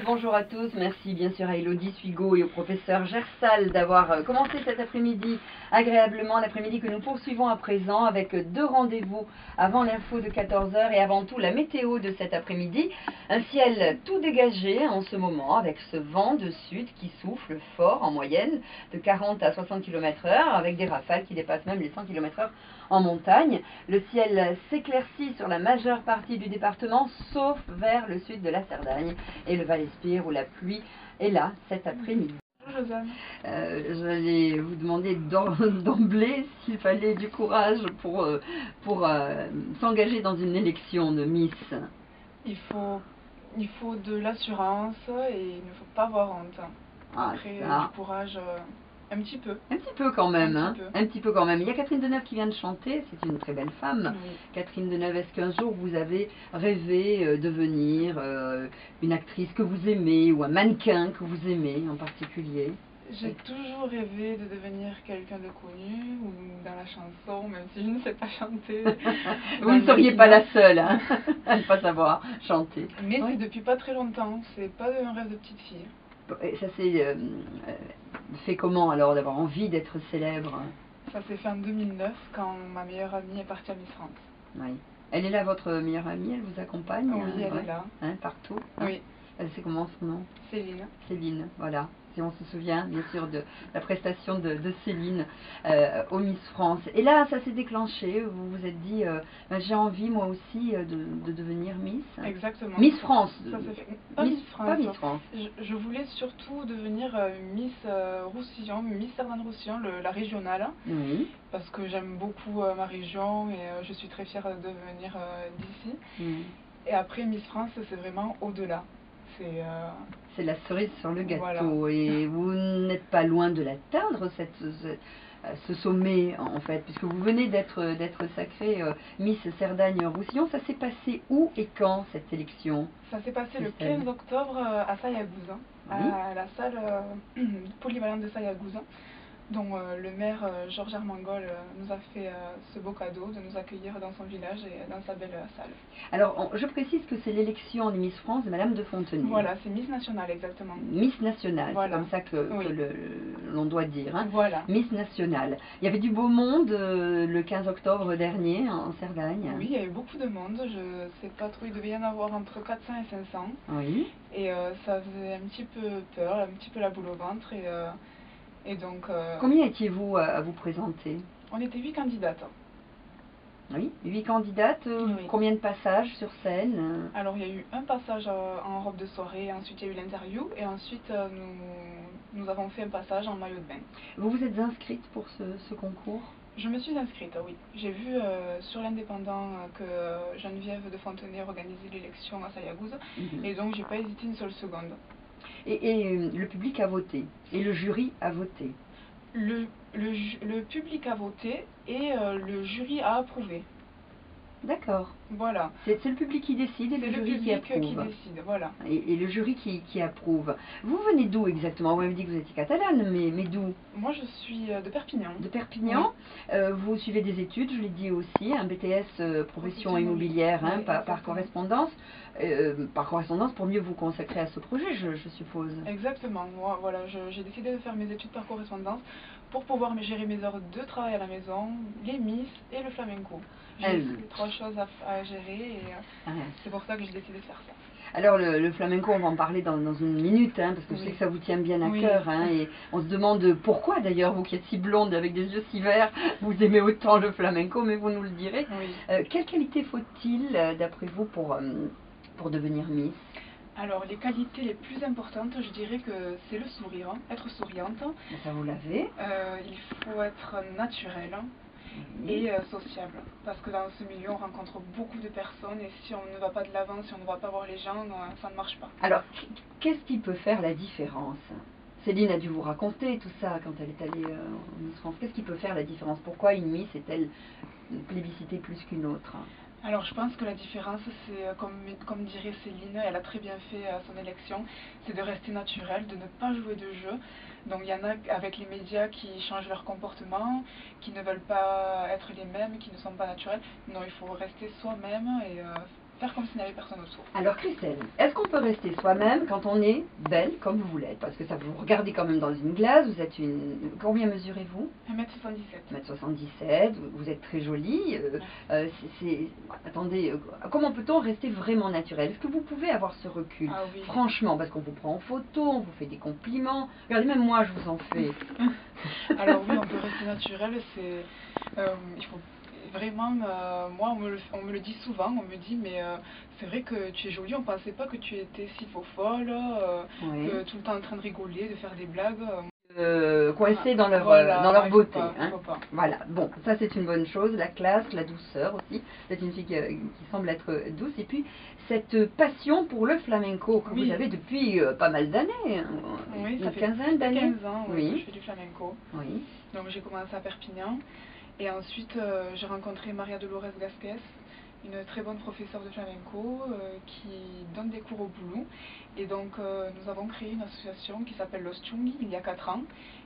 bonjour à tous. Merci bien sûr à Elodie Suigot et au professeur Gersal d'avoir commencé cet après-midi agréablement, l'après-midi que nous poursuivons à présent avec deux rendez-vous avant l'info de 14 h et avant tout la météo de cet après-midi. Un ciel tout dégagé en ce moment avec ce vent de sud qui souffle fort en moyenne de 40 à 60 km/h avec des rafales qui dépassent même les 100 km/h en montagne. Le ciel s'éclaircit sur la majeure partie du département sauf vers le sud de la Cerdagne et le Val-Espire où la pluie est là cet après-midi. J'allais vous demander d'emblée s'il fallait du courage pour s'engager dans une élection de Miss. Il faut de l'assurance et il ne faut pas avoir honte. Après, du courage, un petit peu. Un petit peu quand même, un petit peu quand même. Il y a Catherine Deneuve qui vient de chanter, c'est une très belle femme. Oui. Catherine Deneuve, est-ce qu'un jour vous avez rêvé de devenir une actrice que vous aimez ou un mannequin que vous aimez en particulier? J'ai toujours rêvé de devenir quelqu'un de connu ou dans la chanson, même si je ne sais pas chanter. Vous ne seriez pas la seule à ne pas savoir chanter. Mais oui, c'est depuis pas très longtemps, c'est pas un rêve de petite fille. Et ça s'est fait comment alors d'avoir envie d'être célèbre? Ça s'est fait en 2009 quand ma meilleure amie est partie à Miss France. Oui. Elle est là, votre meilleure amie, elle vous accompagne? Oui, elle est là. Partout? Oui. C'est comment son nom? Céline. Céline, voilà. Si on se souvient bien sûr de la prestation de Céline au Miss France. Et là, ça s'est déclenché, vous vous êtes dit, j'ai envie moi aussi de devenir Miss. Exactement. Miss France. Ça s'est fait. Pas Miss France. Pas Miss France. Je voulais surtout devenir Miss Roussillon, Miss Cerdagne-Roussillon, la régionale. Oui. Parce que j'aime beaucoup ma région et je suis très fière de venir d'ici. Oui. Et après Miss France, c'est vraiment au-delà. C'est la cerise sur le gâteau. Voilà. Et vous n'êtes pas loin de l'atteindre, ce sommet en fait, puisque vous venez d'être sacrée Miss Cerdagne-Roussillon. Ça s'est passé où et quand cette élection? Ça s'est passé le 15 octobre à Sayagouz, oui. À la salle polyvalente de Sayagouz, dont le maire Georges Armengol nous a fait ce beau cadeau de nous accueillir dans son village et dans sa belle salle. Alors, je précise que c'est l'élection de Miss France de Madame de Fontenay. Voilà, c'est Miss Nationale, exactement. Miss Nationale, voilà. C'est comme ça oui. que l'on doit dire. Hein. Voilà. Miss Nationale. Il y avait du beau monde le 15 octobre dernier en Cerdagne. Oui, il y avait beaucoup de monde. Je ne sais pas trop, il devait y en avoir entre 400 et 500. Oui. Et ça faisait un petit peu peur, un petit peu la boule au ventre. Et donc, combien étiez-vous à vous présenter? On était 8 candidates. Oui, 8 candidates, oui. Combien de passages sur scène? Alors il y a eu un passage en robe de soirée, ensuite il y a eu l'interview et ensuite nous avons fait un passage en maillot de bain. Vous vous êtes inscrite pour ce concours? Je me suis inscrite, oui. J'ai vu sur l'Indépendant que Geneviève de Fontenay organisait l'élection à Sayagouz et donc j'ai pas hésité une seule seconde. Et le public a voté et le jury a voté? Le public a voté et le jury a approuvé. D'accord. Voilà. C'est le public qui décide et le jury qui approuve. C'est le public qui décide, voilà. Et le jury qui approuve. Vous venez d'où exactement? Vous m'avez dit que vous étiez catalane, mais d'où? Moi je suis de Perpignan. De Perpignan. Oui. Vous suivez des études, je l'ai dit aussi, un BTS profession immobilière hein, oui, par correspondance. Par correspondance pour mieux vous consacrer à ce projet, je suppose. Exactement. Moi, voilà, j'ai décidé de faire mes études par correspondance pour pouvoir gérer mes heures de travail à la maison, les Miss et le flamenco. J'ai trois choses à gérer et c'est pour ça que j'ai décidé de faire ça. Alors le flamenco, on va en parler dans une minute, hein, parce que je sais que ça vous tient bien à cœur. Hein, et on se demande pourquoi d'ailleurs, vous qui êtes si blonde avec des yeux si verts, vous aimez autant le flamenco, mais vous nous le direz. Quelle qualité faut-il, d'après vous, pour devenir Miss? Alors les qualités les plus importantes, je dirais que c'est le sourire, être souriante. Ça vous l'avez. Il faut être naturel. Et sociable, parce que dans ce milieu on rencontre beaucoup de personnes et si on ne va pas de l'avant, si on ne va pas voir les gens, ça ne marche pas. Alors, qu'est-ce qui peut faire la différence? Céline a dû vous raconter tout ça quand elle est allée en Miss France. Qu'est-ce qui peut faire la différence? Pourquoi une Miss est-elle plébiscitée plus qu'une autre? Alors je pense que la différence, c'est comme dirait Céline, elle a très bien fait son élection, c'est de rester naturel, de ne pas jouer de jeu. Donc il y en a avec les médias qui changent leur comportement, qui ne veulent pas être les mêmes, qui ne sont pas naturels. Non, il faut rester soi-même et faire comme s'il n'y avait personne autour. Alors Christelle, est-ce qu'on peut rester soi-même quand on est belle comme vous l'êtes? Parce que ça, vous regardez quand même dans une glace, vous êtes une... Combien mesurez-vous? 1m77. 1m77, vous êtes très jolie. Attendez, comment peut-on rester vraiment naturel? Est-ce que vous pouvez avoir ce recul? Ah oui. Franchement, parce qu'on vous prend en photo, on vous fait des compliments. Regardez, même moi, je vous en fais. Alors oui, on peut rester naturel, il faut vraiment, moi on me le dit souvent, on me dit mais c'est vrai que tu es jolie, on pensait pas que tu étais si folle, Oui. que tout le temps en train de rigoler, de faire des blagues. Coincés dans leur, Voilà, dans leur beauté. faut pas. Voilà, bon, ça c'est une bonne chose, la classe, la douceur aussi. C'est une fille qui semble être douce. Et puis cette passion pour le flamenco que Oui. vous avez depuis pas mal d'années. Oui, ça une fait quinzaine d'années. 15 ans Oui. que je fais du flamenco. Oui. Donc j'ai commencé à Perpignan et ensuite j'ai rencontré Maria Dolores Gasquez, une très bonne professeure de flamenco qui donne des cours au Boulou. Et donc nous avons créé une association qui s'appelle Los Chungi il y a 4 ans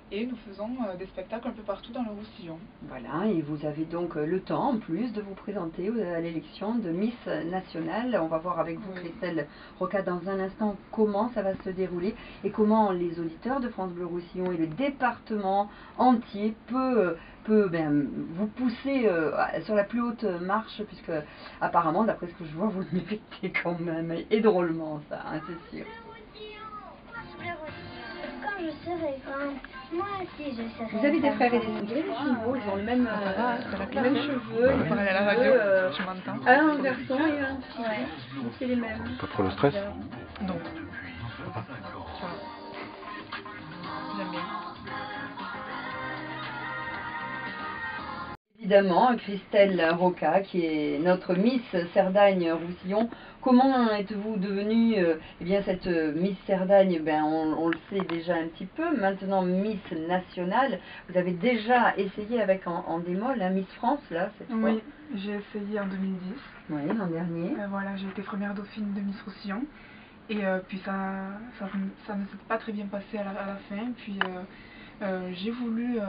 et nous faisons des spectacles un peu partout dans le Roussillon. Voilà, et vous avez donc le temps en plus de vous présenter à l'élection de Miss Nationale. On va voir avec vous, Oui. Christelle Roca, dans un instant comment ça va se dérouler et comment les auditeurs de France Bleu Roussillon et le département entier peut vous pousser sur la plus haute marche, puisque apparemment, d'après ce que je vois, vous le méritez quand même, et drôlement ça, hein, c'est sûr. Quand je serai grande, moi aussi je serai. Vous avez des grande. frères et des sœurs, ils ont le même, la même classe, cheveux, on parlait à la radio, tu m'entends? un garçon et un petit, c'est les mêmes. Pas trop le stress? Non. Ça va. J'aime bien. Évidemment, Christelle Roca, qui est notre Miss Cerdagne Roussillon. Comment êtes-vous devenue eh bien, cette Miss Cerdagne? On le sait déjà un petit peu. Maintenant, Miss Nationale. Vous avez déjà essayé avec en démol, hein, Miss France, là, cette fois. Oui, j'ai essayé en 2010. Oui, l'an dernier. Voilà, j'ai été première dauphine de Miss Roussillon. Et puis ça ne s'est pas très bien passé à la fin. Puis j'ai voulu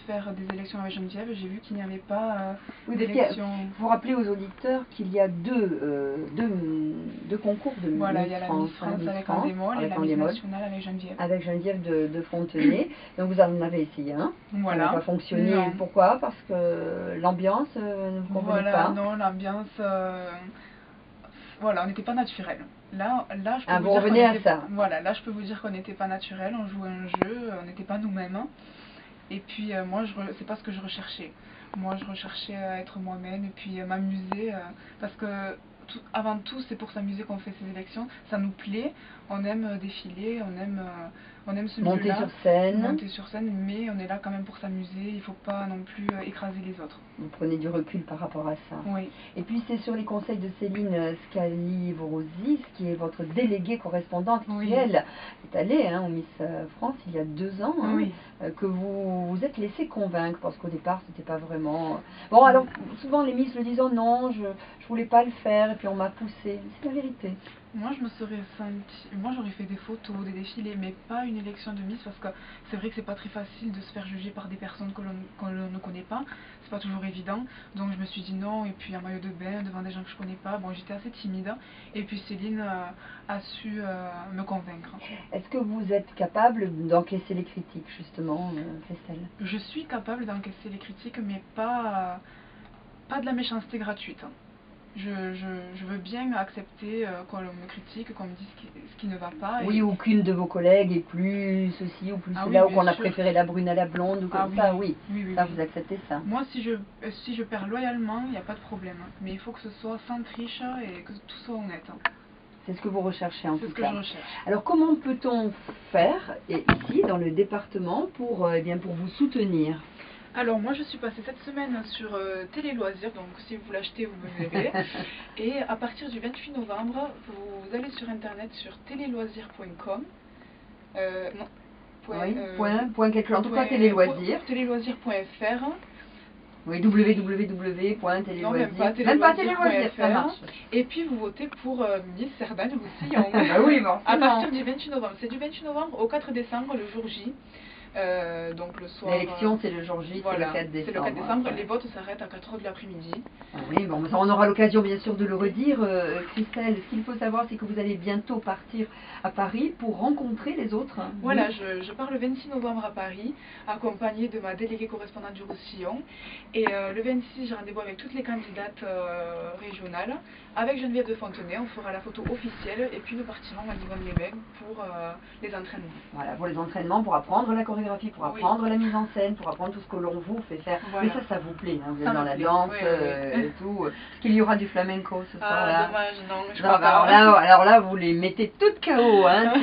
faire des élections avec Geneviève et j'ai vu qu'il n'y avait pas Oui, d'élections. vous rappelez aux auditeurs qu'il y a deux concours de Voilà, Miss il y a la France, Miss France Miss avec France, Andémol et avec la Miss Andémol, Nationale avec Geneviève. avec Geneviève de Fontenay. Donc vous en avez essayé un. Voilà. Ça n'a pas fonctionné. Non. Pourquoi? Parce que l'ambiance ne vous convenait Voilà, pas. non, l'ambiance, voilà, on n'était pas naturel. Là, je peux Ah, vous vous dire revenez qu'on à était- ça. Voilà, là, je peux vous dire qu'on n'était pas naturel, on jouait un jeu, on n'était pas nous-mêmes. Et puis moi, c'est pas ce que je recherchais. Moi, je recherchais à être moi-même et puis m'amuser, parce que avant tout, c'est pour s'amuser qu'on fait ces élections. Ça nous plaît, on aime défiler, on aime ce Monter milieu-là. sur scène. Monter sur scène, mais on est là quand même pour s'amuser. Il faut pas non plus écraser les autres. Vous prenez du recul par rapport à ça. Oui. Et puis c'est sur les conseils de Céline Scalivorosis, qui est votre déléguée correspondante, Oui. qui elle est allée au Miss France il y a 2 ans, hein, Oui. que vous vous êtes laissé convaincre, parce qu'au départ c'était pas vraiment... Bon, alors souvent les Miss le disent, oh non, je voulais pas le faire, et puis on m'a poussé. C'est la vérité. Moi, j'aurais fait des photos, des défilés, mais pas une élection de Miss, parce que c'est vrai que c'est pas très facile de se faire juger par des personnes que l'on ne connaît pas. C'est pas toujours évident. Donc je me suis dit non, et puis en maillot de bain, devant des gens que je connais pas, bon, j'étais assez timide. Et puis Céline a su me convaincre. Est-ce que vous êtes capable d'encaisser les critiques, justement, Christelle? Je suis capable d'encaisser les critiques, mais pas de la méchanceté gratuite. Je veux bien accepter qu'on me critique, qu'on me dise ce qui ne va pas. Oui, ou qu'une de vos collègues est plus ceci ou plus Ah cela, oui, ou qu'on bien a sûr. préféré la brune à la blonde, ou comme ça, oui. Oui, Ça, oui. vous acceptez ça. Moi, si je perds loyalement, il n'y a pas de problème. Mais il faut que ce soit sans triche et que tout soit honnête. C'est ce que vous recherchez en C'est tout ce que cas. je recherche. Alors comment peut-on faire ici, dans le département, pour vous soutenir? Alors moi je suis passée cette semaine sur Télé Loisirs, donc si vous l'achetez vous me verrez. Et à partir du 28 novembre, vous allez sur internet sur téléloisirs.com. Non. Point quelque chose, en tout cas Téléloisirs. Téléloisirs.fr. Oui, www.téléloisirs. Non, même pas Téléloisirs, ça marche. Et puis vous votez pour Miss Cerdagne Roussillon. Bah oui, bon, à partir du 28 novembre. C'est du 28 novembre au 4 décembre, le jour J. Donc le soir. L'élection, c'est le jour J, voilà, c'est le 4 décembre. C'est le 4 décembre. Les votes s'arrêtent à 4 h de l'après-midi. Oui, bon, ça, on aura l'occasion bien sûr de le redire. Christelle, ce qu'il faut savoir, c'est que vous allez bientôt partir à Paris pour rencontrer les autres. Voilà, je pars le 26 novembre à Paris, accompagnée de ma déléguée correspondante du Roussillon. Et le 26, j'ai rendez-vous avec toutes les candidates régionales. Avec Geneviève de Fontenay, on fera la photo officielle et puis nous partirons à Yvonne-les-Bains pour les entraînements. Voilà, pour les entraînements, pour apprendre la chorégraphie, pour apprendre la mise en scène, pour apprendre tout ce que l'on vous fait faire. Voilà. Mais ça vous plaît, hein, vous êtes dans la danse et tout. Est-ce qu'il y aura du flamenco ce soir-là? Dommage, non, je crois pas. Alors là, vous les mettez toutes KO, hein,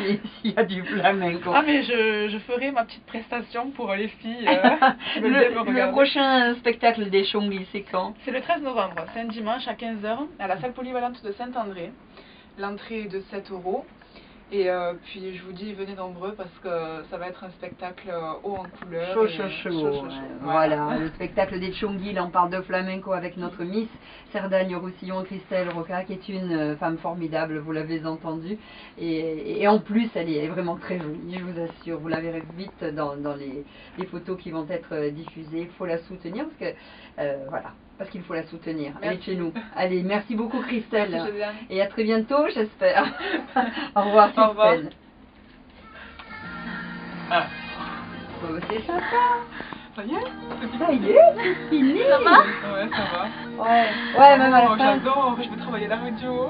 s'il y a du flamenco. Ah, mais je ferai ma petite prestation pour les filles. Le prochain spectacle des Chongli, c'est quand? C'est le 13 novembre, c'est un dimanche à 15 h à la salle polyvalente de Saint-André. L'entrée est de 7 €. Et puis je vous dis, venez nombreux parce que ça va être un spectacle haut en couleur. Chaud. Voilà, le spectacle des Chongli, là on parle de flamenco avec notre Miss Cerdagne Roussillon, Christelle Roca, qui est une femme formidable, vous l'avez entendu. Et en plus, elle est vraiment très jolie, je vous assure. Vous la verrez vite dans les photos qui vont être diffusées. Il faut la soutenir parce que, voilà. Parce qu'il faut la soutenir. Elle est chez nous. Allez, merci beaucoup Christelle. Merci, et à très bientôt, j'espère. Au revoir Christelle. Au revoir. Oh, c'est sympa. Ça y est? C'est fini. Ça va? Ouais, ça va. Ouais, même à la fin. J'adore, je vais travailler à la radio.